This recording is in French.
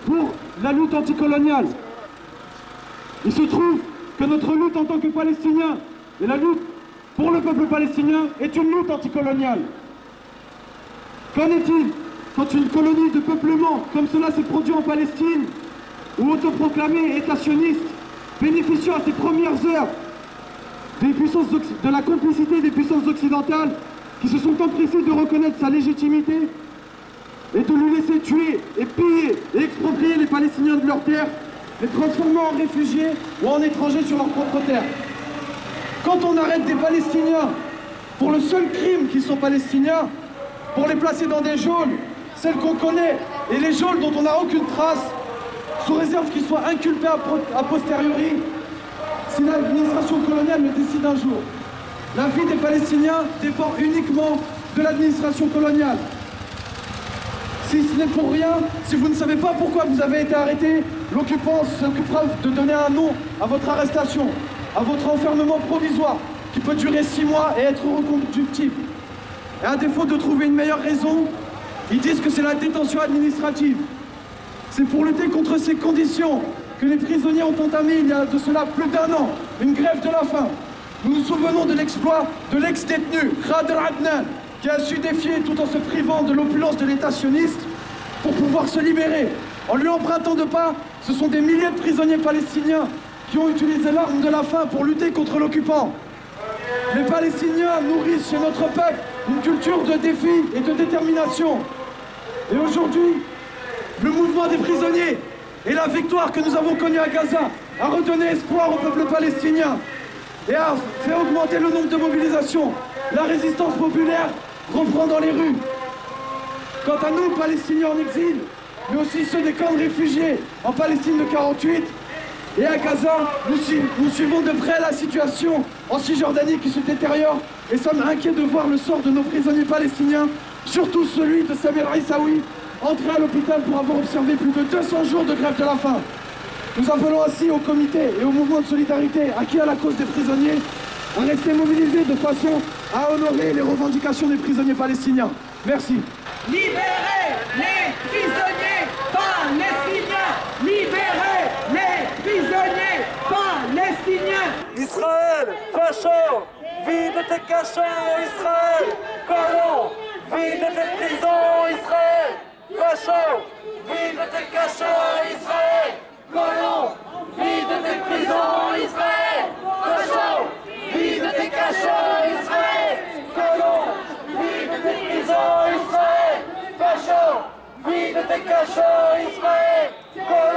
Pour la lutte anticoloniale. Il se trouve que notre lutte en tant que Palestiniens et la lutte pour le peuple palestinien est une lutte anticoloniale. Qu'en est-il quand une colonie de peuplement comme cela s'est produit en Palestine, où autoproclamé État sioniste, bénéficiant à ses premières heures de la complicité des puissances occidentales qui se sont empressées de reconnaître sa légitimité et de lui laisser tuer et piller et exproprier les Palestiniens de leurs terres, les transformant en réfugiés ou en étrangers sur leur propre terre. Quand on arrête des Palestiniens pour le seul crime qu'ils sont palestiniens, pour les placer dans des geôles, celles qu'on connaît, et les geôles dont on n'a aucune trace, sous réserve qu'ils soient inculpés a posteriori, si l'administration coloniale le décide un jour. La vie des Palestiniens dépend uniquement de l'administration coloniale. Si ce n'est pour rien, si vous ne savez pas pourquoi vous avez été arrêté, l'occupant s'occupera de donner un nom à votre arrestation, à votre enfermement provisoire, qui peut durer 6 mois et être reconductible. Et à défaut de trouver une meilleure raison, ils disent que c'est la détention administrative. C'est pour lutter contre ces conditions que les prisonniers ont entamé il y a de cela plus d'1 an une grève de la faim. Nous nous souvenons de l'exploit de l'ex-détenu Khader Adnan, qui a su défier tout en se privant de l'opulence de l'État sioniste pour pouvoir se libérer. En lui empruntant de pas, ce sont des milliers de prisonniers palestiniens qui ont utilisé l'arme de la faim pour lutter contre l'occupant. Les Palestiniens nourrissent chez notre peuple une culture de défi et de détermination. Et aujourd'hui, le mouvement des prisonniers et la victoire que nous avons connue à Gaza a redonné espoir au peuple palestinien et a fait augmenter le nombre de mobilisations. La résistance populaire reprend dans les rues. Quant à nous, Palestiniens en exil, mais aussi ceux des camps de réfugiés en Palestine de 48 et à Gaza, nous suivons de près la situation en Cisjordanie qui se détériore et sommes inquiets de voir le sort de nos prisonniers palestiniens, surtout celui de Samir Aissaoui, entré à l'hôpital pour avoir observé plus de 200 jours de grève de la faim. Nous appelons ainsi au comité et au mouvement de solidarité acquis à la cause des prisonniers à rester mobilisés de façon à honorer les revendications des prisonniers palestiniens. Merci. Libérez les prisonniers palestiniens! Libérez les prisonniers palestiniens! Israël, facho, vide tes cachets, Israël, colon, vide tes prisons, Israël, facho, vide tes cachets, Israël, colon, vide tes prisons, Israël, facho, vide tes cachets, Israël, colon, vide tes prisons, Israël, facho, vide tes cachets, Israël, colon.